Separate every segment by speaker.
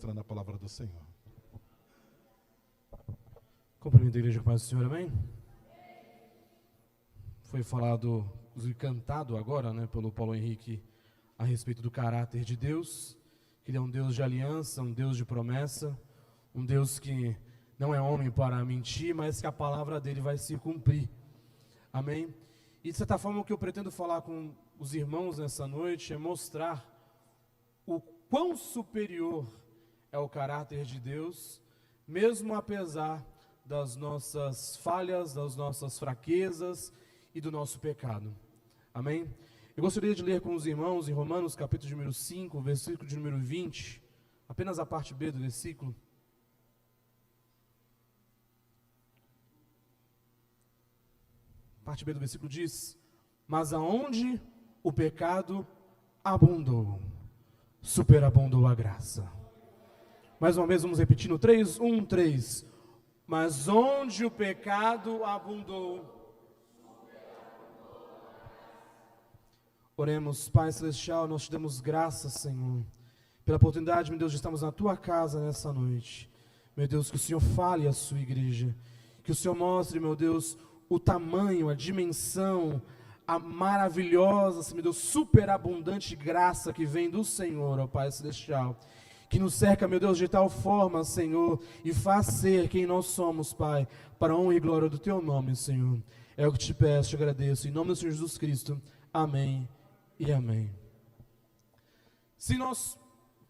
Speaker 1: Na palavra do Senhor.
Speaker 2: Cumprimento a igreja com a paz do Senhor, amém? Foi falado, inclusive cantado agora, pelo Paulo Henrique, a respeito do caráter de Deus, que Ele é um Deus de aliança, um Deus de promessa, um Deus que não é homem para mentir, mas que a palavra dele vai se cumprir, amém? E de certa forma o que eu pretendo falar com os irmãos nessa noite é mostrar o quão superior é o caráter de Deus, mesmo apesar das nossas falhas, das nossas fraquezas e do nosso pecado. Amém? Eu gostaria de ler com os irmãos em Romanos, capítulo de número 5, versículo de número 20, apenas a parte B do versículo. A parte B do versículo diz: mas aonde o pecado abundou, superabundou a graça. Mais uma vez, vamos repetir no 3, 1, 3. Mas onde o pecado abundou. Oremos, Pai Celestial, nós te damos graças, Senhor, pela oportunidade, meu Deus, de estarmos na Tua casa nessa noite. Meu Deus, que o Senhor fale à Sua igreja, que o Senhor mostre, meu Deus, o tamanho, a dimensão, a maravilhosa, meu Deus, superabundante graça que vem do Senhor, ó Pai Celestial. Que nos cerca, meu Deus, de tal forma, Senhor, e faz ser quem nós somos, Pai, para a honra e glória do Teu nome, Senhor. É o que te peço, te agradeço, em nome do Senhor Jesus Cristo. Amém e amém. Se nós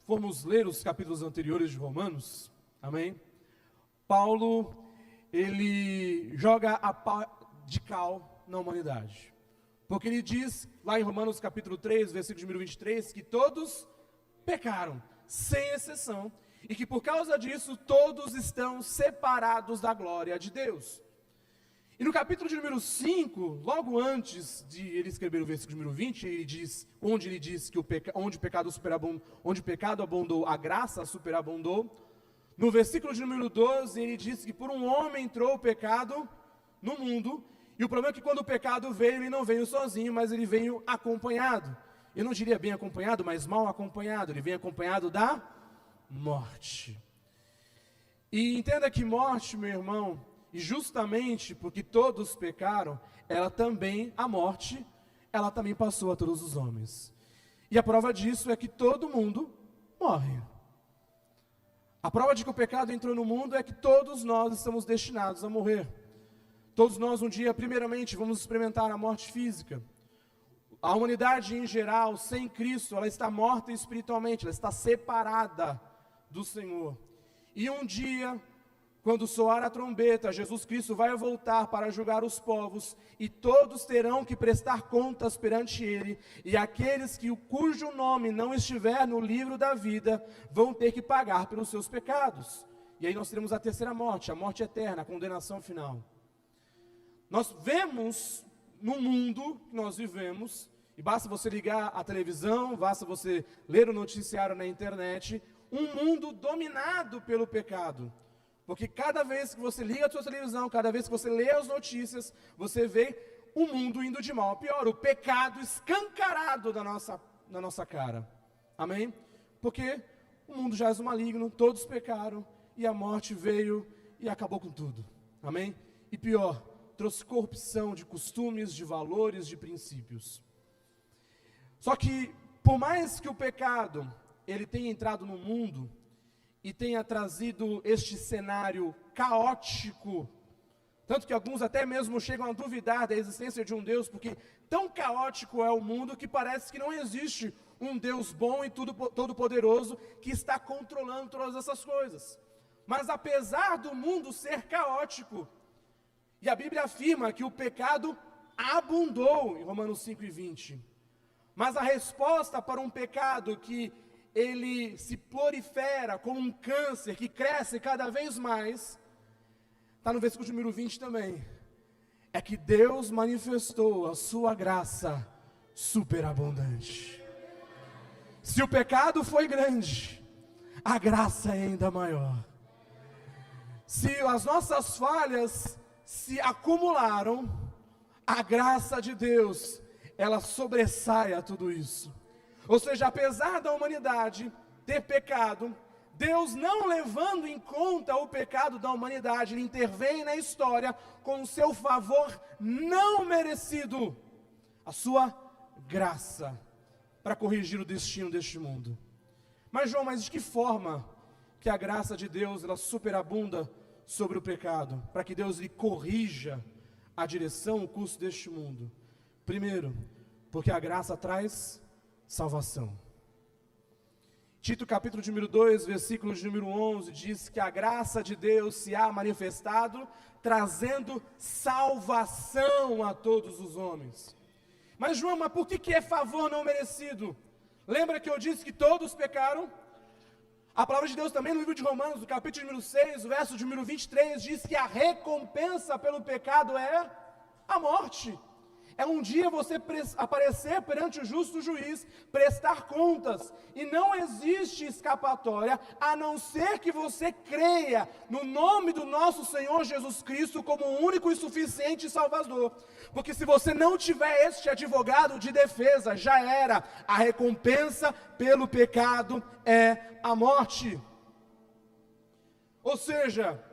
Speaker 2: formos ler os capítulos anteriores de Romanos, amém, Paulo, ele joga a pá de cal na humanidade. Porque ele diz, lá em Romanos capítulo 3, versículo número 23, que todos pecaram, sem exceção, e que por causa disso todos estão separados da glória de Deus. E no capítulo de número 5, logo antes de ele escrever o versículo número 20, onde ele diz que onde o pecado abundou, a graça superabundou. No versículo de número 12, ele diz que por um homem entrou o pecado no mundo, e o problema é que quando o pecado veio, ele não veio sozinho, mas ele veio acompanhado. Eu não diria bem acompanhado, mas mal acompanhado. Ele vem acompanhado da morte. E entenda que morte, meu irmão, e justamente porque todos pecaram, a morte, ela também passou a todos os homens. E a prova disso é que todo mundo morre. A prova de que o pecado entrou no mundo é que todos nós estamos destinados a morrer. Todos nós um dia, primeiramente, vamos experimentar a morte física. A humanidade em geral, sem Cristo, ela está morta espiritualmente, ela está separada do Senhor. E um dia, quando soar a trombeta, Jesus Cristo vai voltar para julgar os povos, e todos terão que prestar contas perante Ele, e aqueles cujo nome não estiver no livro da vida, vão ter que pagar pelos seus pecados. E aí nós teremos a terceira morte, a morte eterna, a condenação final. Nós vemos no mundo que nós vivemos, e basta você ligar a televisão, basta você ler o noticiário na internet, um mundo dominado pelo pecado. Porque cada vez que você liga a sua televisão, cada vez que você lê as notícias, você vê o mundo indo de mal a pior, o pecado escancarado na nossa cara. Amém? Porque o mundo jaz no maligno, todos pecaram, e a morte veio e acabou com tudo. Amém? E pior, trouxe corrupção de costumes, de valores, de princípios. Só que, por mais que o pecado, ele tenha entrado no mundo, e tenha trazido este cenário caótico, tanto que alguns até mesmo chegam a duvidar da existência de um Deus, porque tão caótico é o mundo, que parece que não existe um Deus bom e todo-poderoso, que está controlando todas essas coisas. Mas apesar do mundo ser caótico, e a Bíblia afirma que o pecado abundou, em Romanos 5:20. Mas a resposta para um pecado que ele se prolifera como um câncer, que cresce cada vez mais, está no versículo número 20 também. É que Deus manifestou a sua graça superabundante. Se o pecado foi grande, a graça é ainda maior. Se as nossas falhas se acumularam, a graça de Deus, ela sobressai a tudo isso. Ou seja, apesar da humanidade ter pecado, Deus, não levando em conta o pecado da humanidade, Ele intervém na história com o seu favor não merecido, a sua graça, para corrigir o destino deste mundo. Mas João, mas de que forma que a graça de Deus, ela superabunda sobre o pecado, para que Deus lhe corrija a direção, o curso deste mundo? Primeiro, porque a graça traz salvação. Tito capítulo de número 2, versículo de número 11, diz que a graça de Deus se há manifestado, trazendo salvação a todos os homens. Mas João, mas por que é favor não merecido? Lembra que eu disse que todos pecaram? A palavra de Deus também no livro de Romanos, no capítulo número 6, o verso de número 23, diz que a recompensa pelo pecado é a morte. É um dia você aparecer perante o justo juiz, prestar contas, e não existe escapatória, a não ser que você creia no nome do nosso Senhor Jesus Cristo como o único e suficiente Salvador. Porque se você não tiver este advogado de defesa, já era, a recompensa pelo pecado é a morte. Ou seja,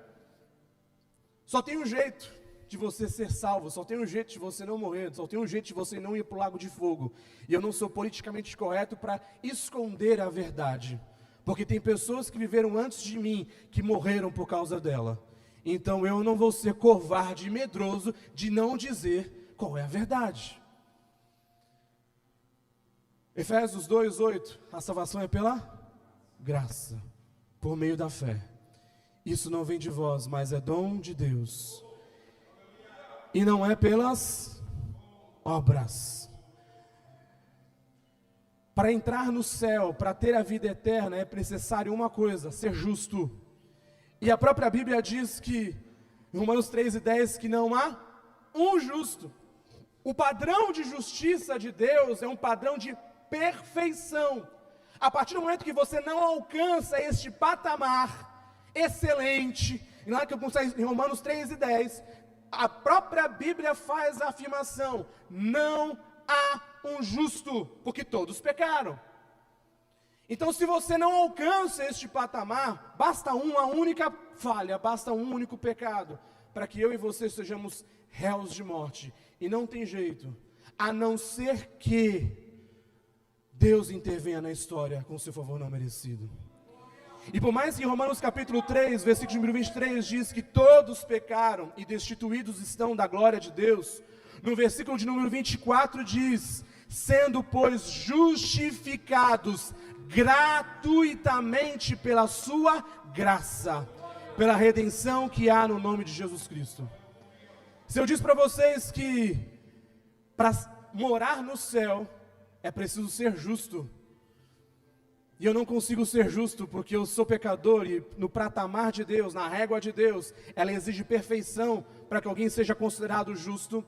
Speaker 2: só tem um jeito de você ser salvo, só tem um jeito de você não morrer, só tem um jeito de você não ir para o lago de fogo. E eu não sou politicamente correto para esconder a verdade, porque tem pessoas que viveram antes de mim, que morreram por causa dela. Então eu não vou ser covarde e medroso de não dizer qual é a verdade. Efésios 2:8, a salvação é pela graça, por meio da fé. Isso não vem de vós, mas é dom de Deus. E não é pelas obras. Para entrar no céu, para ter a vida eterna, é necessário uma coisa: ser justo. E a própria Bíblia diz que, em Romanos 3:10, que não há um justo. O padrão de justiça de Deus é um padrão de perfeição. A partir do momento que você não alcança este patamar excelente, e lá que eu consigo, em Romanos 3:10, a própria Bíblia faz a afirmação: não há um justo, porque todos pecaram. Então, se você não alcança este patamar, basta uma única falha, basta um único pecado, para que eu e você sejamos réus de morte. E não tem jeito, a não ser que Deus intervenha na história com seu favor não merecido. E por mais que em Romanos capítulo 3, versículo número 23, diz que todos pecaram e destituídos estão da glória de Deus, no versículo de número 24 diz: sendo, pois, justificados gratuitamente pela sua graça, pela redenção que há no nome de Jesus Cristo. Se eu disse para vocês que para morar no céu é preciso ser justo, e eu não consigo ser justo porque eu sou pecador, e no patamar de Deus, na régua de Deus, ela exige perfeição para que alguém seja considerado justo.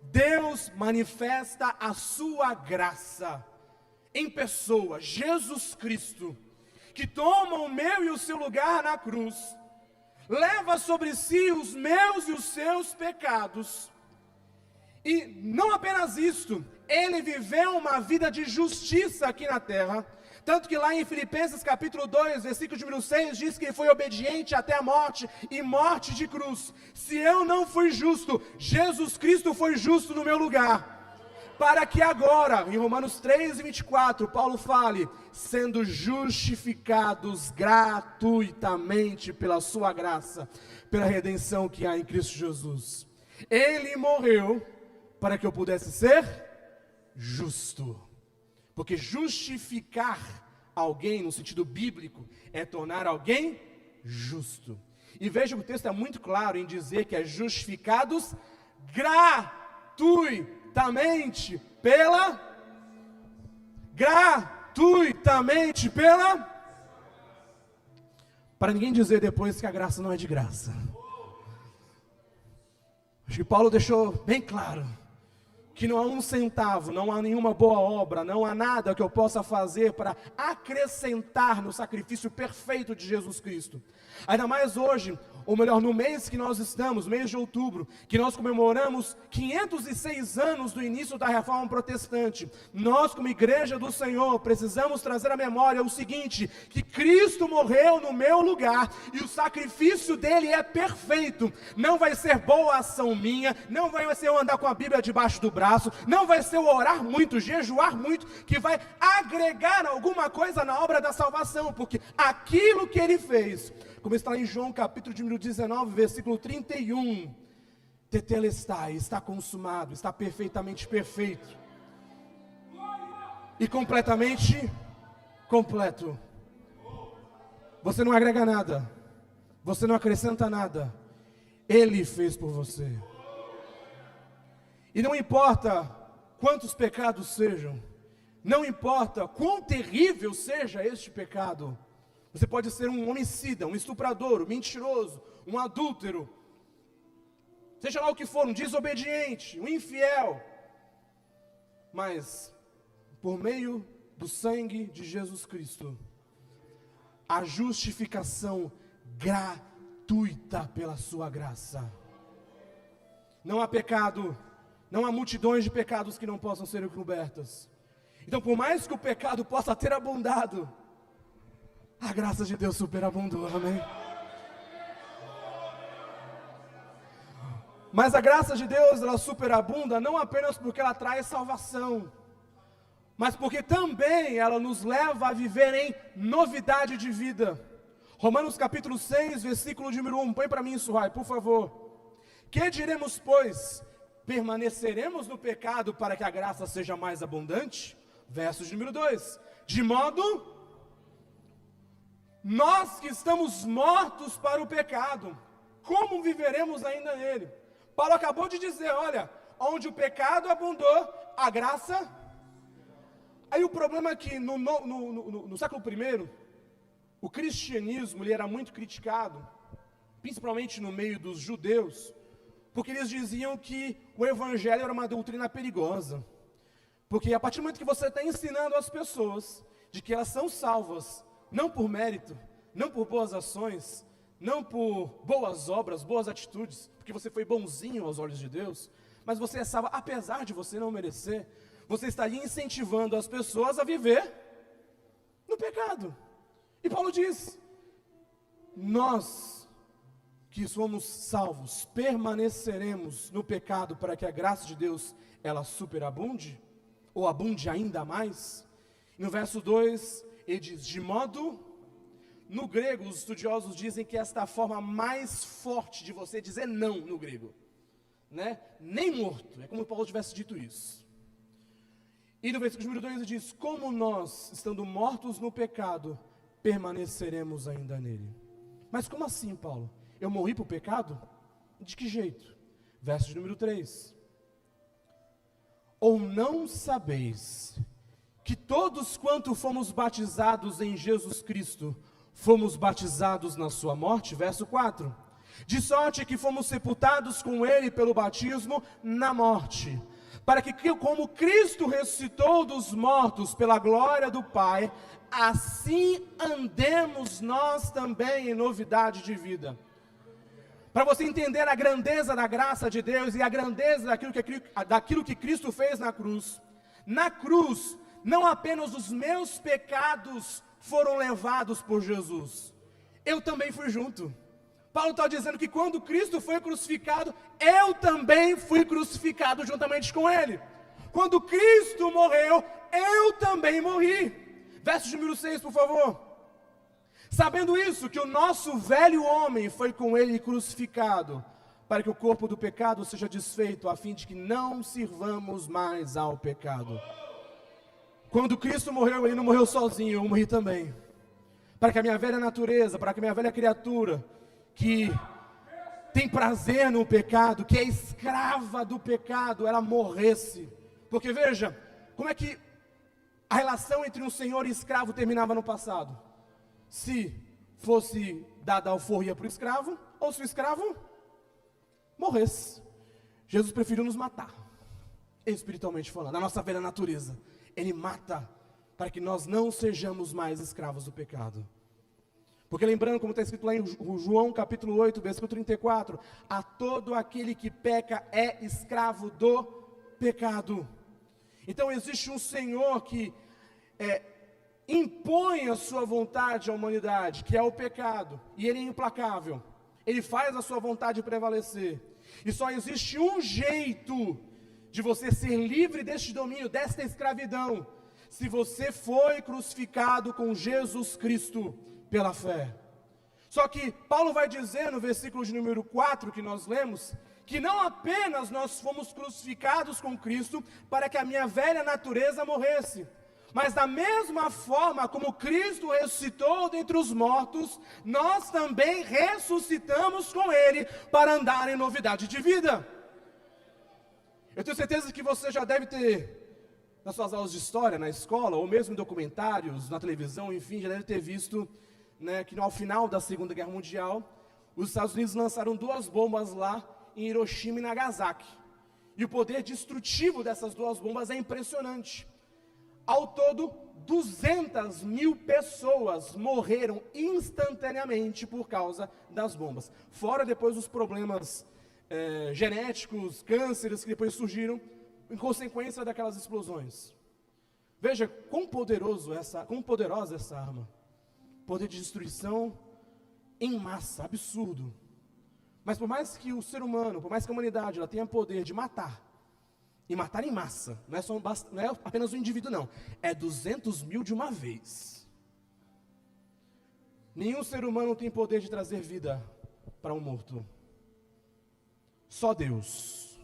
Speaker 2: Deus manifesta a sua graça em pessoa, Jesus Cristo, que toma o meu e o seu lugar na cruz, leva sobre si os meus e os seus pecados, e não apenas isto, ele viveu uma vida de justiça aqui na terra. Tanto que lá em Filipenses capítulo 2, versículo de número 6, diz que ele foi obediente até a morte, e morte de cruz. Se eu não fui justo, Jesus Cristo foi justo no meu lugar, para que agora, em Romanos 3:24, Paulo fale: sendo justificados gratuitamente pela sua graça, pela redenção que há em Cristo Jesus. Ele morreu para que eu pudesse ser justo. Porque justificar alguém, no sentido bíblico, é tornar alguém justo. E veja que o texto é muito claro em dizer que é justificados gratuitamente pela... Para ninguém dizer depois que a graça não é de graça. Acho que Paulo deixou bem claro que não há um centavo, não há nenhuma boa obra, não há nada que eu possa fazer para acrescentar no sacrifício perfeito de Jesus Cristo. Ainda mais hoje, ou melhor, no mês que nós estamos, mês de outubro, que nós comemoramos 506 anos do início da Reforma Protestante. Nós, como Igreja do Senhor, precisamos trazer à memória o seguinte, que Cristo morreu no meu lugar, e o sacrifício dele é perfeito. Não vai ser boa ação minha, não vai ser eu andar com a Bíblia debaixo do braço, não vai ser eu orar muito, jejuar muito, que vai agregar alguma coisa na obra da salvação, porque aquilo que ele fez, como está em João capítulo de número 19, versículo 31, tetelestai, está consumado, está perfeitamente perfeito, e completamente completo. Você não agrega nada, você não acrescenta nada, ele fez por você. E não importa quantos pecados sejam, não importa quão terrível seja este pecado, você pode ser um homicida, um estuprador, um mentiroso, um adúltero, seja lá o que for, um desobediente, um infiel, mas por meio do sangue de Jesus Cristo, a justificação gratuita pela sua graça. Não há pecado, não há multidões de pecados que não possam ser encobertas. Então, por mais que o pecado possa ter abundado, a graça de Deus superabundou, amém? Mas a graça de Deus, ela superabunda não apenas porque ela traz salvação, mas porque também ela nos leva a viver em novidade de vida. Romanos capítulo 6, versículo de número 1, põe para mim isso, Rai, por favor. Que diremos, pois? Permaneceremos no pecado para que a graça seja mais abundante? Verso de número 2, de modo, nós que estamos mortos para o pecado, como viveremos ainda nele? Paulo acabou de dizer, olha, onde o pecado abundou, a graça. Aí o problema é que no século I, o cristianismo ele era muito criticado, principalmente no meio dos judeus, porque eles diziam que o evangelho era uma doutrina perigosa. Porque a partir do momento que você está ensinando as pessoas de que elas são salvas, não por mérito, não por boas ações, não por boas obras, boas atitudes, porque você foi bonzinho aos olhos de Deus, mas você é salvo apesar de você não merecer, você estaria incentivando as pessoas a viver no pecado. E Paulo diz, nós que somos salvos, permaneceremos no pecado para que a graça de Deus, ela superabunde, ou abunde ainda mais. No verso 2, ele diz, de modo, no grego, os estudiosos dizem que esta é a forma mais forte de você dizer não no grego, né? Nem morto, é como se Paulo tivesse dito isso. E no versículo número 2 ele diz, como nós, estando mortos no pecado, permaneceremos ainda nele. Mas como assim, Paulo? Eu morri para o pecado? De que jeito? Verso de número 3. Ou não sabeis que todos quanto fomos batizados em Jesus Cristo, fomos batizados na sua morte? Verso 4. De sorte que fomos sepultados com ele pelo batismo na morte, para que como Cristo ressuscitou dos mortos pela glória do Pai, assim andemos nós também em novidade de vida. Para você entender a grandeza da graça de Deus e a grandeza daquilo que Cristo fez na cruz, não apenas os meus pecados foram levados por Jesus, eu também fui junto. Paulo está dizendo que quando Cristo foi crucificado, eu também fui crucificado juntamente com Ele. Quando Cristo morreu, eu também morri. Verso número 6, por favor. Sabendo isso, que o nosso velho homem foi com Ele crucificado, para que o corpo do pecado seja desfeito, a fim de que não sirvamos mais ao pecado. Quando Cristo morreu, Ele não morreu sozinho, eu morri também. Para que a minha velha natureza, para que a minha velha criatura, que tem prazer no pecado, que é escrava do pecado, ela morresse. Porque veja, como é que a relação entre um senhor e escravo terminava no passado? Se fosse dada a alforria para o escravo, ou se o escravo morresse. Jesus preferiu nos matar. espiritualmente falando, a nossa velha natureza. Ele mata para que nós não sejamos mais escravos do pecado. Porque lembrando, como está escrito lá em João capítulo 8, versículo 34, a todo aquele que peca é escravo do pecado. Então existe um Senhor que impõe a sua vontade à humanidade, que é o pecado, e ele é implacável, ele faz a sua vontade prevalecer, e só existe um jeito de você ser livre deste domínio, desta escravidão, se você foi crucificado com Jesus Cristo pela fé. Só que Paulo vai dizer no versículo de número 4 que nós lemos, que não apenas nós fomos crucificados com Cristo para que a minha velha natureza morresse, mas da mesma forma como Cristo ressuscitou dentre os mortos, nós também ressuscitamos com Ele para andar em novidade de vida. Eu tenho certeza que você já deve ter, nas suas aulas de história, na escola, ou mesmo em documentários, na televisão, enfim, já deve ter visto, que ao final da Segunda Guerra Mundial, os Estados Unidos lançaram 2 bombas lá em Hiroshima e Nagasaki. E o poder destrutivo dessas 2 bombas é impressionante. Ao todo, 200 mil pessoas morreram instantaneamente por causa das bombas. Fora depois os problemas genéticos, cânceres que depois surgiram em consequência daquelas explosões. Veja quão poderosa essa arma. Poder de destruição em massa, absurdo. Mas por mais que o ser humano, por mais que a humanidade ela tenha poder de matar, e matar em massa, não é apenas um indivíduo não, é 200 mil de uma vez. Nenhum ser humano tem poder de trazer vida para um morto. Só Deus.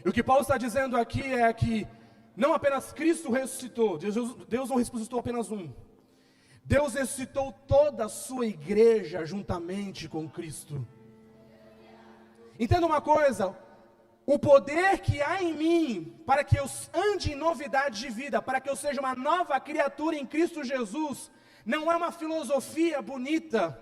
Speaker 2: E o que Paulo está dizendo aqui é que não apenas Cristo ressuscitou, Deus não ressuscitou apenas um. Deus ressuscitou toda a sua igreja juntamente com Cristo. Entenda uma coisa, o poder que há em mim, para que eu ande em novidade de vida, para que eu seja uma nova criatura em Cristo Jesus, não é uma filosofia bonita,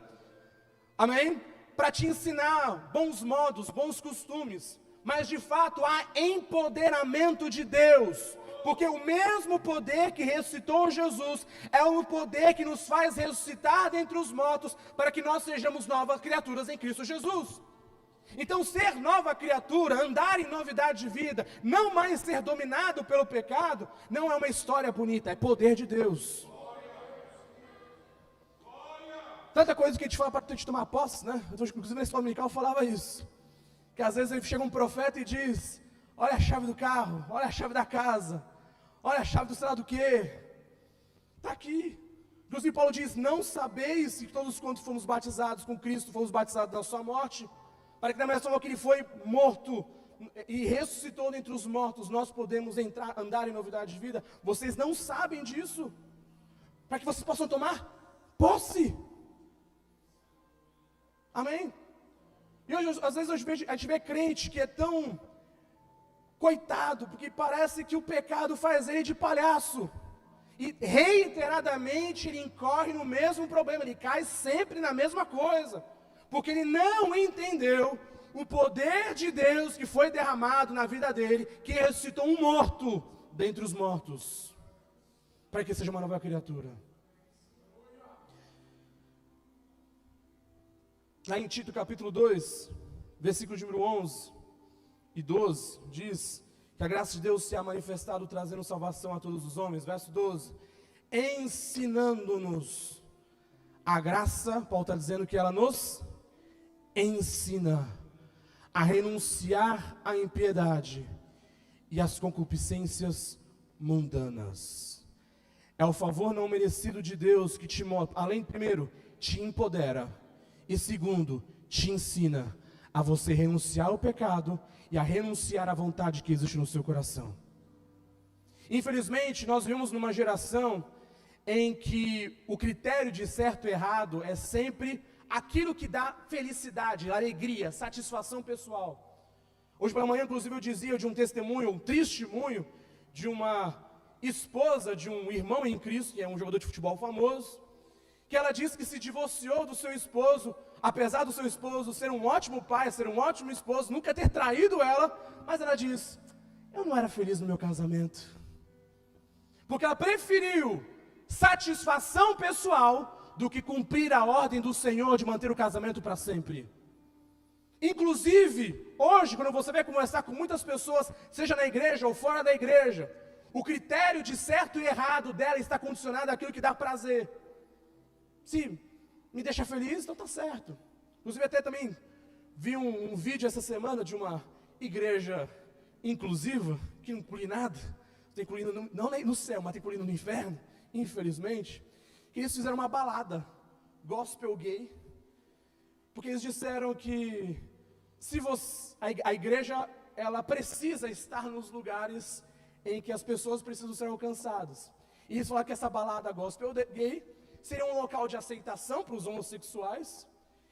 Speaker 2: amém? Para te ensinar bons modos, bons costumes, mas de fato há empoderamento de Deus, porque o mesmo poder que ressuscitou Jesus, é o poder que nos faz ressuscitar dentre os mortos, para que nós sejamos novas criaturas em Cristo Jesus. Então ser nova criatura, andar em novidade de vida, não mais ser dominado pelo pecado, não é uma história bonita, é poder de Deus. Tanta coisa que a gente fala para a gente tomar posse, né? Inclusive na escola dominical eu falava isso, que às vezes chega um profeta e diz, olha a chave do carro, olha a chave da casa, olha a chave do sei lá do que, está aqui. Inclusive Paulo diz, não sabeis que todos quantos fomos batizados com Cristo, fomos batizados na sua morte, para que da mesma forma que ele foi morto e ressuscitou dentre os mortos, nós podemos andar em novidade de vida. Vocês não sabem disso, para que vocês possam tomar posse. Amém? E hoje, às vezes a gente vê crente que é tão coitado, porque parece que o pecado faz ele de palhaço, e reiteradamente ele incorre no mesmo problema, ele cai sempre na mesma coisa, porque ele não entendeu o poder de Deus que foi derramado na vida dele, que ressuscitou um morto dentre os mortos, para que seja uma nova criatura. Lá em Tito capítulo 2, versículo número 11 e 12, diz que a graça de Deus se ha manifestado trazendo salvação a todos os homens. Verso 12, ensinando-nos a graça. Paulo está dizendo que ela nos ensina a renunciar à impiedade e às concupiscências mundanas. É o favor não merecido de Deus que te mostra, além, primeiro, te empodera, e segundo, te ensina a você renunciar ao pecado e a renunciar à vontade que existe no seu coração. Infelizmente, nós vivemos numa geração em que o critério de certo e errado é sempre aquilo que dá felicidade, alegria, satisfação pessoal. Hoje pela manhã, inclusive, eu dizia de um testemunho, um testemunho, de uma esposa de um irmão em Cristo, que é um jogador de futebol famoso, que ela disse que se divorciou do seu esposo, apesar do seu esposo ser um ótimo pai, ser um ótimo esposo, nunca ter traído ela, mas ela diz, eu não era feliz no meu casamento. Porque ela preferiu satisfação pessoal do que cumprir a ordem do Senhor de manter o casamento para sempre. Inclusive, hoje, quando você vai conversar com muitas pessoas, seja na igreja ou fora da igreja, o critério de certo e errado dela está condicionado àquilo que dá prazer. Se me deixa feliz, então está certo. Inclusive, até também vi um vídeo essa semana de uma igreja inclusiva, que não inclui nada, tem incluindo não no céu, mas tem incluindo no inferno, infelizmente, que eles fizeram uma balada gospel gay, porque eles disseram que a igreja, ela precisa estar nos lugares em que as pessoas precisam ser alcançadas. E eles falaram que essa balada gospel gay seria um local de aceitação para os homossexuais,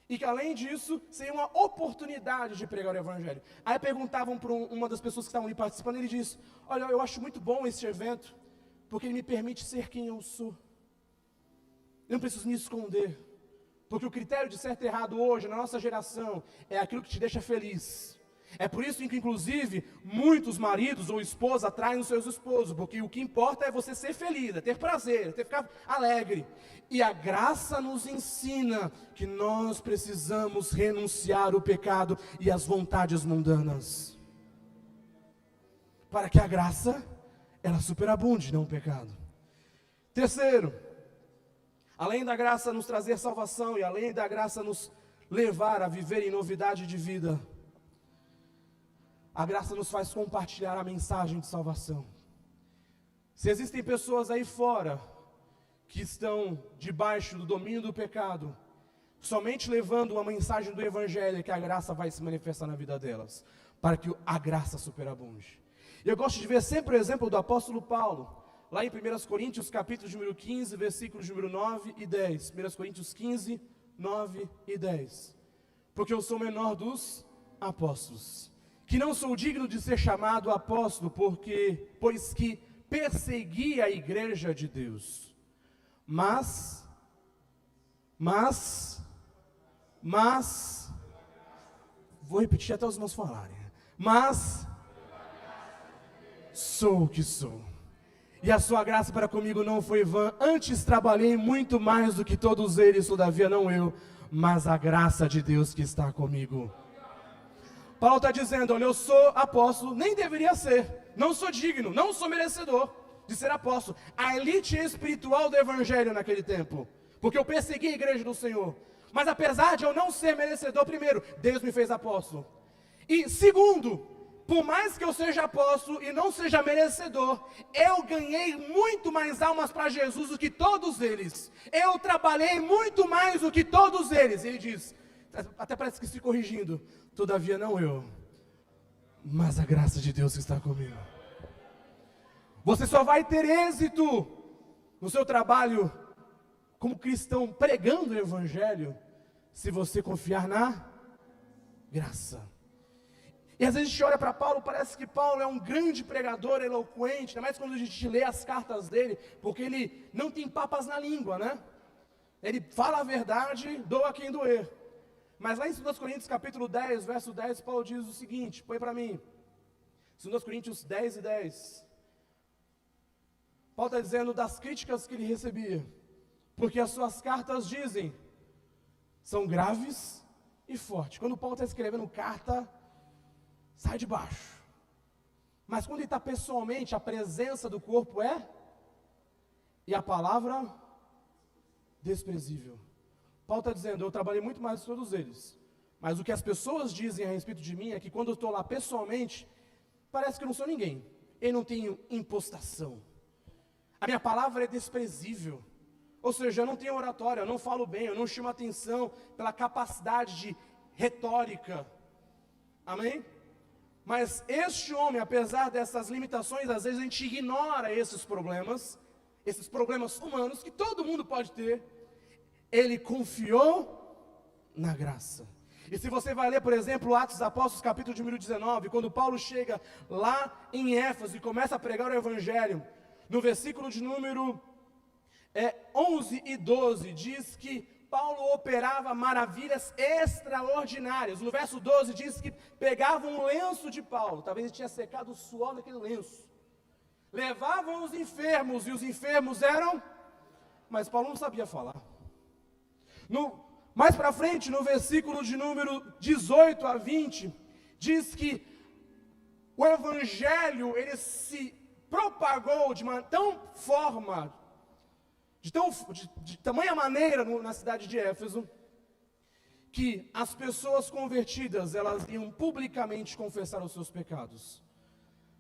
Speaker 2: e que além disso, seria uma oportunidade de pregar o evangelho. Aí perguntavam para uma das pessoas que estavam ali participando, ele disse: olha, eu acho muito bom esse evento, porque ele me permite ser quem eu sou. Eu não preciso me esconder, porque o critério de certo e errado hoje, na nossa geração, é aquilo que te deixa feliz. É por isso que, inclusive, muitos maridos ou esposas atraem os seus esposos, porque o que importa é você ser feliz, é ter prazer, é ficar alegre. E a graça nos ensina que nós precisamos renunciar ao pecado e às vontades mundanas, para que a graça, ela superabunde, não o pecado. Terceiro, além da graça nos trazer salvação e além da graça nos levar a viver em novidade de vida, a graça nos faz compartilhar a mensagem de salvação. Se existem pessoas aí fora que estão debaixo do domínio do pecado, somente levando uma mensagem do evangelho, que a graça vai se manifestar na vida delas, para que a graça superabunde. Eu gosto de ver sempre o exemplo do apóstolo Paulo, lá em 1 Coríntios capítulo número 15, versículos número 9 e 10. 1 Coríntios 15, 9 e 10. Porque eu sou o menor dos apóstolos, que não sou digno de ser chamado apóstolo, pois que persegui a igreja de Deus. Mas, vou repetir até os irmãos falarem. Mas, sou o que sou. E a sua graça para comigo não foi vã, antes trabalhei muito mais do que todos eles, todavia não eu, mas a graça de Deus que está comigo. Paulo está dizendo: olha, eu sou apóstolo, nem deveria ser, não sou digno, não sou merecedor de ser apóstolo, a elite espiritual do evangelho naquele tempo, porque eu persegui a igreja do Senhor. Mas apesar de eu não ser merecedor, primeiro, Deus me fez apóstolo. E segundo, por mais que eu seja apóstolo e não seja merecedor, eu ganhei muito mais almas para Jesus do que todos eles. Eu trabalhei muito mais do que todos eles. Ele diz, até parece que se corrigindo: todavia não eu, mas a graça de Deus que está comigo. Você só vai ter êxito no seu trabalho como cristão pregando o evangelho se você confiar na graça. E às vezes a gente olha para Paulo, parece que Paulo é um grande pregador, eloquente, ainda mais quando a gente lê as cartas dele, porque ele não tem papas na língua, né? Ele fala a verdade, doa quem doer. Mas lá em 2 Coríntios capítulo 10, verso 10, Paulo diz o seguinte, põe para mim, 2 Coríntios 10 e 10, Paulo está dizendo das críticas que ele recebia, porque as suas cartas dizem, são graves e fortes. Quando Paulo está escrevendo carta, sai de baixo, mas quando ele está pessoalmente, a presença do corpo e a palavra desprezível. Paulo está dizendo, eu trabalhei muito mais que todos eles, mas o que as pessoas dizem a respeito de mim é que quando eu estou lá pessoalmente, parece que eu não sou ninguém, eu não tenho impostação, a minha palavra é desprezível, ou seja, eu não tenho oratória, eu não falo bem, eu não chamo atenção pela capacidade de retórica, amém? Mas este homem, apesar dessas limitações, às vezes a gente ignora esses problemas humanos que todo mundo pode ter. Ele confiou na graça. E se você vai ler, por exemplo, Atos dos Apóstolos, capítulo número 19, quando Paulo chega lá em Éfeso e começa a pregar o evangelho, no versículo de número 11 e 12, diz que Paulo operava maravilhas extraordinárias. No verso 12 diz que pegavam um lenço de Paulo, talvez ele tinha secado o suor naquele lenço, levavam os enfermos, e os enfermos eram, mas Paulo não sabia falar. Mais para frente, no versículo de número 18 a 20, diz que o evangelho, ele se propagou de tamanha maneira na cidade de Éfeso, que as pessoas convertidas, elas iam publicamente confessar os seus pecados.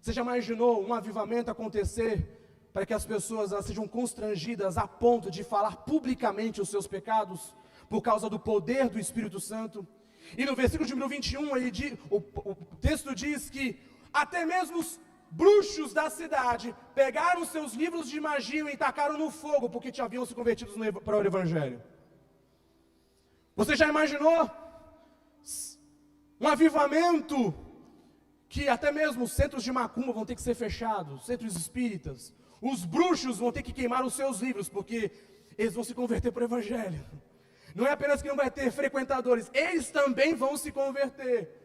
Speaker 2: Você já imaginou um avivamento acontecer para que as pessoas elas sejam constrangidas a ponto de falar publicamente os seus pecados, por causa do poder do Espírito Santo? E no versículo de número 21, o texto diz que até mesmo os bruxos da cidade pegaram seus livros de magia e tacaram no fogo, porque já haviam se convertido para o Evangelho. Você já imaginou um avivamento que até mesmo os centros de macumba vão ter que ser fechados, centros espíritas, os bruxos vão ter que queimar os seus livros, porque eles vão se converter para o Evangelho. Não é apenas que não vai ter frequentadores, eles também vão se converter.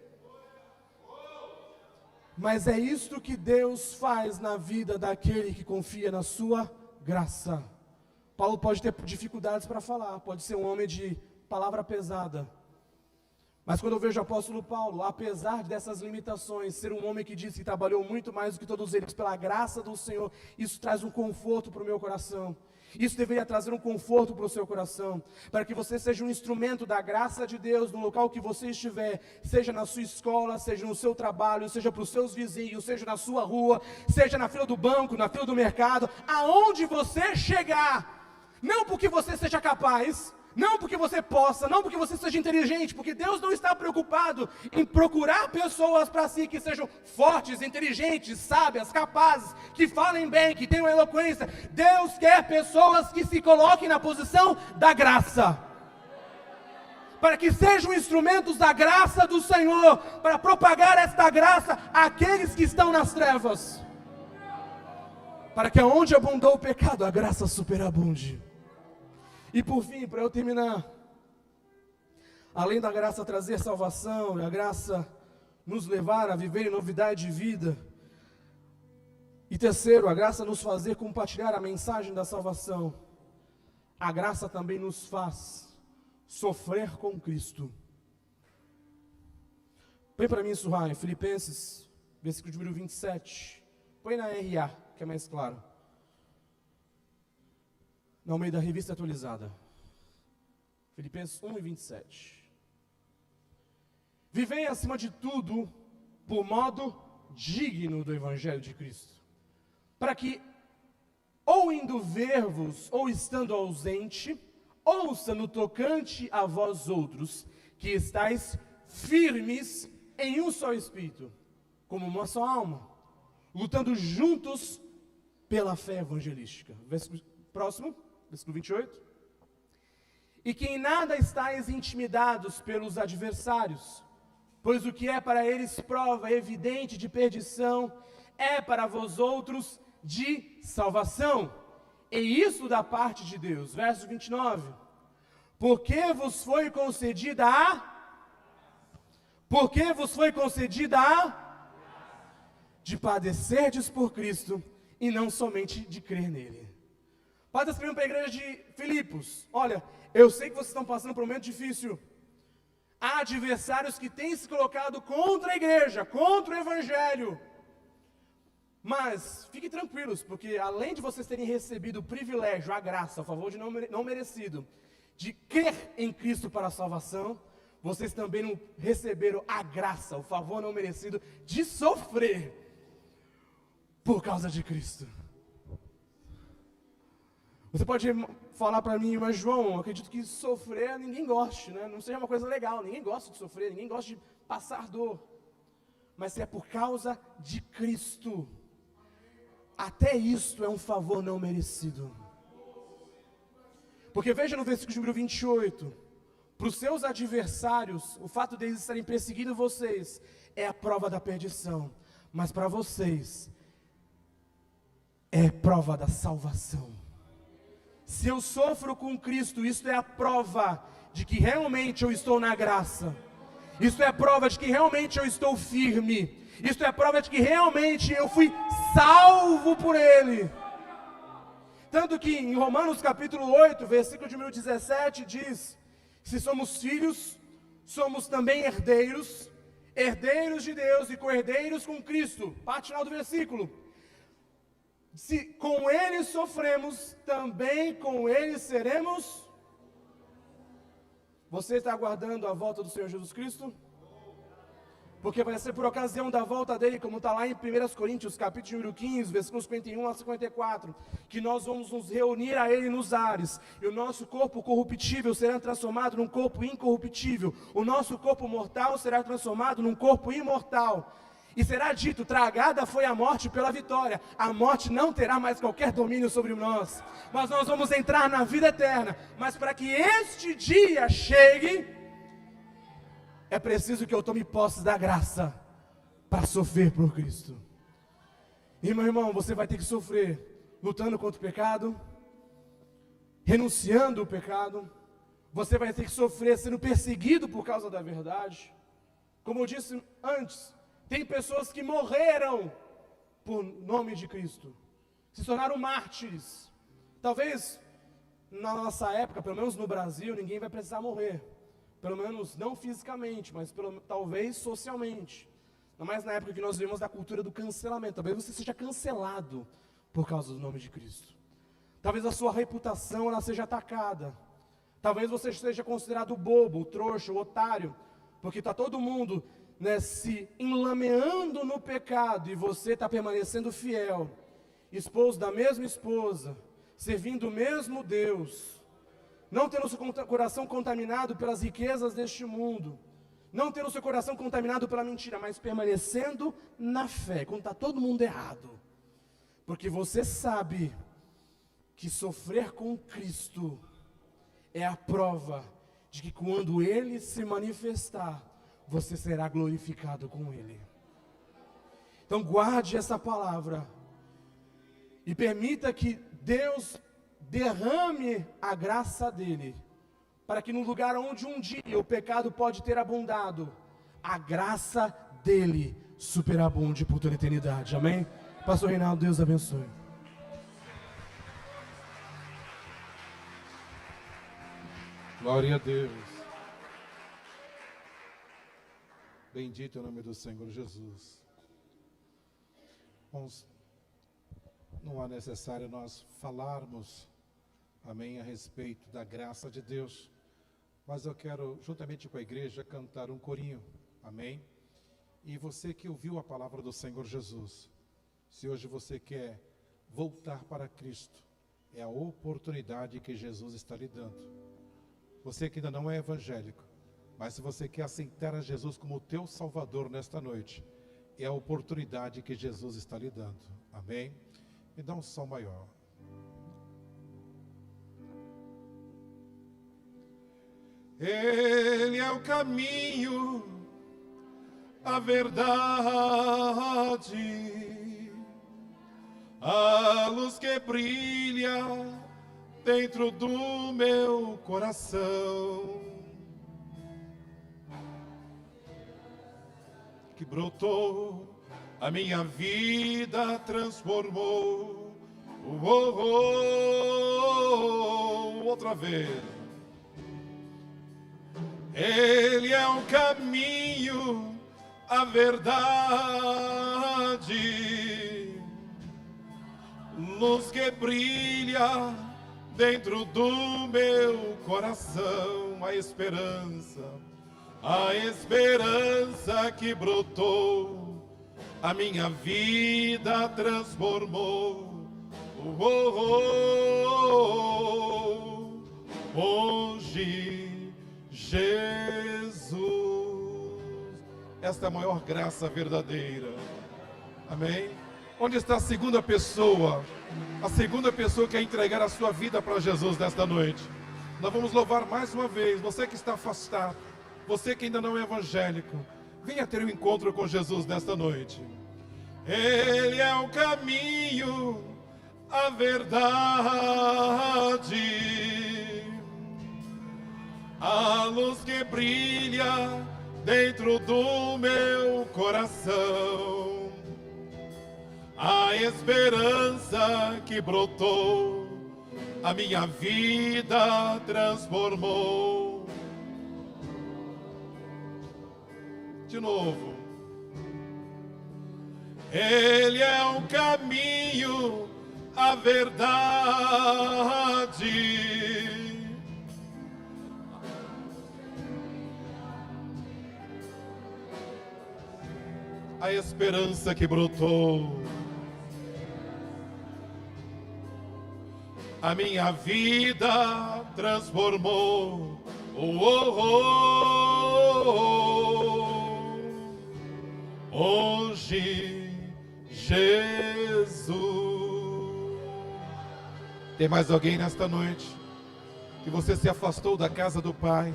Speaker 2: Mas é isto que Deus faz na vida daquele que confia na sua graça. Paulo pode ter dificuldades para falar, pode ser um homem de palavra pesada. Mas quando eu vejo o apóstolo Paulo, apesar dessas limitações, ser um homem que diz que trabalhou muito mais do que todos eles pela graça do Senhor, isso traz um conforto para o meu coração. Isso deveria trazer um conforto para o seu coração, para que você seja um instrumento da graça de Deus no local que você estiver, seja na sua escola, seja no seu trabalho, seja para os seus vizinhos, seja na sua rua, seja na fila do banco, na fila do mercado, aonde você chegar, não porque você seja capaz, não porque você possa, não porque você seja inteligente, porque Deus não está preocupado em procurar pessoas para si que sejam fortes, inteligentes, sábias, capazes, que falem bem, que tenham eloquência. Deus quer pessoas que se coloquem na posição da graça, para que sejam instrumentos da graça do Senhor, para propagar esta graça àqueles que estão nas trevas, para que aonde abundou o pecado, a graça superabunde. E por fim, para eu terminar, além da graça trazer salvação, a graça nos levar a viver em novidade de vida, e terceiro, a graça nos fazer compartilhar a mensagem da salvação, a graça também nos faz sofrer com Cristo. Põe para mim isso, Rai, Filipenses, versículo de número 27, põe na RA, que é mais claro. No meio da revista atualizada, Filipenses 1 e 27. Vivei acima de tudo por modo digno do Evangelho de Cristo, para que, ou indo ver-vos, ou estando ausente, ouça no tocante a vós outros, que estáis firmes em um só Espírito, como uma só alma, lutando juntos pela fé evangelística. Próximo. Versículo 28. E que em nada estáis intimidados pelos adversários, pois o que é para eles prova evidente de perdição, é para vós outros de salvação, e isso da parte de Deus. Verso 29. Porque vos foi concedida de padecerdes por Cristo, e não somente de crer nele. Paulo está escrevendo para a igreja de Filipos: olha, eu sei que vocês estão passando por um momento difícil. Há adversários que têm se colocado contra a igreja, contra o Evangelho. Mas fiquem tranquilos, porque além de vocês terem recebido o privilégio, a graça, o favor de não merecido, de crer em Cristo para a salvação, vocês também não receberam a graça, o favor não merecido de sofrer por causa de Cristo. Você pode falar para mim, mas João, eu acredito que sofrer ninguém goste, né? Não seja uma coisa legal, ninguém gosta de sofrer, ninguém gosta de passar dor. Mas se é por causa de Cristo, até isto é um favor não merecido. Porque veja no versículo número 28, para os seus adversários, o fato deles estarem perseguindo vocês, é a prova da perdição. Mas para vocês, é prova da salvação. Se eu sofro com Cristo, isso é a prova de que realmente eu estou na graça. Isso é a prova de que realmente eu estou firme. Isso é a prova de que realmente eu fui salvo por Ele. Tanto que em Romanos capítulo 8, versículo de número 17 diz: se somos filhos, somos também herdeiros, herdeiros de Deus e co-herdeiros com Cristo. Parte final do versículo. Se com Ele sofremos, também com Ele seremos. Você está aguardando a volta do Senhor Jesus Cristo? Porque vai ser por ocasião da volta dele, como está lá em 1 Coríntios, capítulo número 15, versículos 51 a 54, que nós vamos nos reunir a ele nos ares, e o nosso corpo corruptível será transformado num corpo incorruptível, o nosso corpo mortal será transformado num corpo imortal, e será dito: tragada foi a morte pela vitória. A morte não terá mais qualquer domínio sobre nós, mas nós vamos entrar na vida eterna. Mas para que este dia chegue, é preciso que eu tome posse da graça para sofrer por Cristo. E meu irmão, você vai ter que sofrer lutando contra o pecado, renunciando ao pecado. Você vai ter que sofrer sendo perseguido por causa da verdade. Como eu disse antes, tem pessoas que morreram por nome de Cristo, se tornaram mártires. Talvez na nossa época, pelo menos no Brasil, ninguém vai precisar morrer. Pelo menos não fisicamente, mas talvez socialmente. Não mais na época que nós vivemos da cultura do cancelamento. Talvez você seja cancelado por causa do nome de Cristo. Talvez a sua reputação ela seja atacada. Talvez você seja considerado bobo, trouxa, otário, porque está todo mundo, né, se enlameando no pecado e você está permanecendo fiel, esposo da mesma esposa, servindo o mesmo Deus, não tendo o seu coração contaminado pelas riquezas deste mundo, não tendo o seu coração contaminado pela mentira, mas permanecendo na fé, quando está todo mundo errado, porque você sabe que sofrer com Cristo é a prova de que quando Ele se manifestar, você será glorificado com Ele. Então guarde essa palavra e permita que Deus derrame a graça dEle, para que no lugar onde um dia o pecado pode ter abundado, a graça dEle superabunde por toda a eternidade. Amém? Pastor Reinaldo, Deus abençoe.
Speaker 1: Glória a Deus. Bendito é o nome do Senhor Jesus. Irmãos, não é necessário nós falarmos, amém, a respeito da graça de Deus, mas eu quero, juntamente com a igreja, cantar um corinho, amém? E você que ouviu a palavra do Senhor Jesus, se hoje você quer voltar para Cristo, é a oportunidade que Jesus está lhe dando. Você que ainda não é evangélico, mas se você quer aceitar a Jesus como teu Salvador nesta noite, é a oportunidade que Jesus está lhe dando. Amém? Me dá um som maior. Ele é o caminho, a verdade, a luz que brilha dentro do meu coração, que brotou, a minha vida transformou. Outra vez. Ele é o caminho, a verdade, luz que brilha dentro do meu coração, a esperança que brotou, a minha vida transformou. Hoje, Jesus, esta é a maior graça verdadeira. Amém? Onde está a segunda pessoa? A segunda pessoa que quer entregar a sua vida para Jesus nesta noite. Nós vamos louvar mais uma vez. Você que está afastado, você que ainda não é evangélico, venha ter um encontro com Jesus nesta noite. Ele é o caminho, a verdade, a luz que brilha dentro do meu coração, a esperança que brotou, a minha vida transformou. De novo. Ele é o caminho, a verdade, a esperança que brotou, a minha vida transformou. Oh, oh, oh, oh. Hoje Jesus. Tem mais alguém nesta noite que você se afastou da casa do Pai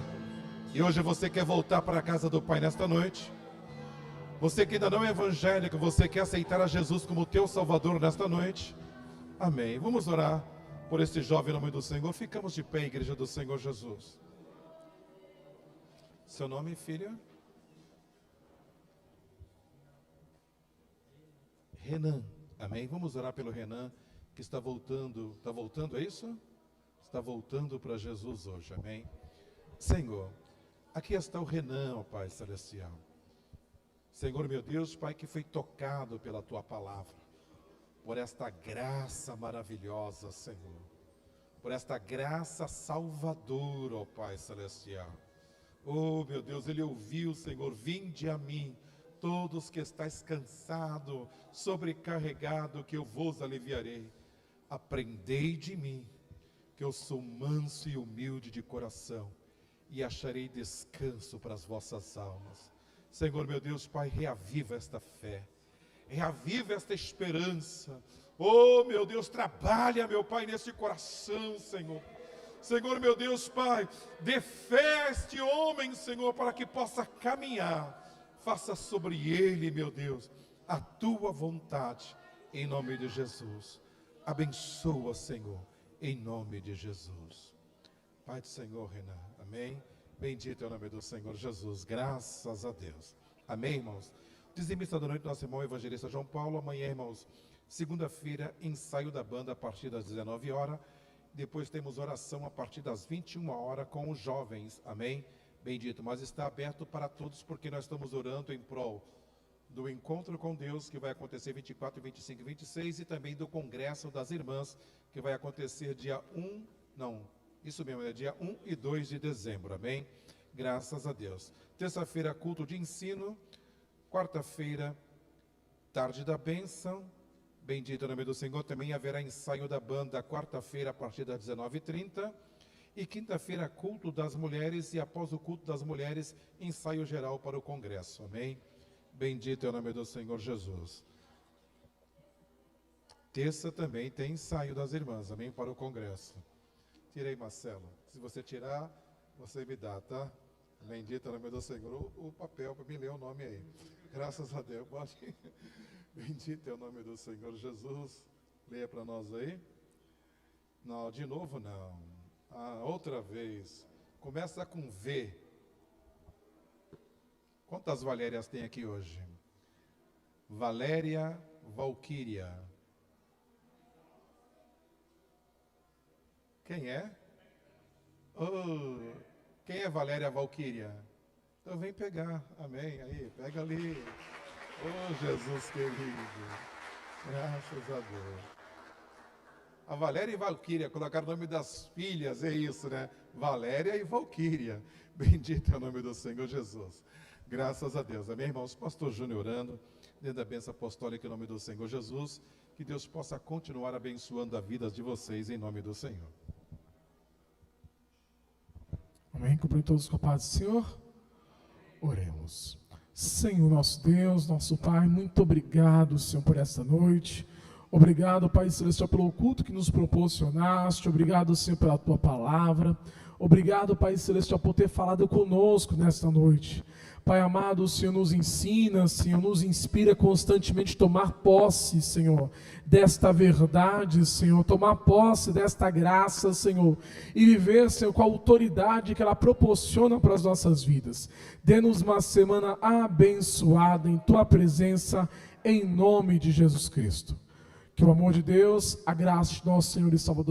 Speaker 1: e hoje você quer voltar para a casa do Pai nesta noite? Você que ainda não é evangélico, você quer aceitar a Jesus como teu Salvador nesta noite? Amém. Vamos orar por este jovem em nome do Senhor. Ficamos de pé, igreja do Senhor Jesus. Seu nome, filha? Renan. Amém. Vamos orar pelo Renan, que está voltando. Está voltando, é isso? Está voltando para Jesus hoje. Amém. Senhor, aqui está o Renan, ó Pai Celestial. Senhor, meu Deus, Pai, que foi tocado pela Tua palavra, por esta graça maravilhosa, Senhor, por esta graça salvadora, ó Pai Celestial. Oh, meu Deus, ele ouviu, Senhor, vinde a mim, todos que estáis cansados, sobrecarregados, que eu vos aliviarei. Aprendei de mim, que eu sou manso e humilde de coração, e acharei descanso para as vossas almas. Senhor, meu Deus, Pai, reaviva esta fé, reaviva esta esperança. Oh, meu Deus, trabalha, meu Pai, nesse coração, Senhor. Senhor, meu Deus, Pai, dê fé a este homem, Senhor, para que possa caminhar. Faça sobre ele, meu Deus, a Tua vontade, em nome de Jesus. Abençoa, Senhor, em nome de Jesus. Pai do Senhor, Renan, amém. Bendito é o nome do Senhor Jesus, graças a Deus. Amém, irmãos? Dizimista da noite, nosso irmão evangelista João Paulo. Amanhã, irmãos, segunda-feira, ensaio da banda a partir das 19 horas. Depois temos oração a partir das 21 horas com os jovens. Amém? Bendito. Mas está aberto para todos, porque nós estamos orando em prol do encontro com Deus, que vai acontecer 24, 25 e 26, e também do congresso das irmãs, que vai acontecer dia 1, isso mesmo, é dia 1 e 2 de dezembro, amém? Graças a Deus. Terça-feira, culto de ensino. Quarta-feira, tarde da bênção. Bendito é o nome do Senhor. Também haverá ensaio da banda, quarta-feira, a partir das 19h30. E quinta-feira, culto das mulheres. E após o culto das mulheres, ensaio geral para o congresso, amém? Bendito é o nome do Senhor Jesus. Terça também tem ensaio das irmãs, amém? Para o congresso. Tirei, Marcelo. Se você tirar, você me dá, tá? Bendito é o nome do Senhor. O papel para me ler o nome aí. Graças a Deus. Bendito é o nome do Senhor Jesus. Leia para nós aí. Não, de novo não. Outra vez. Começa com V. Quantas Valérias tem aqui hoje? Valéria Valquíria. Quem é? Oh, quem é Valéria Valquíria? Então vem pegar, amém, aí, pega ali. Oh, Jesus querido, graças a Deus. A Valéria e Valquíria, colocaram o nome das filhas, é isso, né? Valéria e Valquíria, bendito é o nome do Senhor Jesus. Graças a Deus, amém, irmãos? Pastor Júnior orando, dentro da bênção apostólica em nome do Senhor Jesus, que Deus possa continuar abençoando a vida de vocês em nome do Senhor.
Speaker 3: Amém? Cumprimento todos com a paz do Senhor. Oremos. Senhor, nosso Deus, nosso Pai, muito obrigado, Senhor, por esta noite. Obrigado, Pai Celestial, pelo culto que nos proporcionaste. Obrigado, Senhor, pela Tua palavra. Obrigado, Pai Celestial, por ter falado conosco nesta noite. Pai amado, o Senhor nos ensina, Senhor, nos inspira constantemente a tomar posse, Senhor, desta verdade, Senhor, tomar posse desta graça, Senhor, e viver, Senhor, com a autoridade que ela proporciona para as nossas vidas. Dê-nos uma semana abençoada em Tua presença, em nome de Jesus Cristo. Que o amor de Deus, a graça de nosso Senhor e Salvador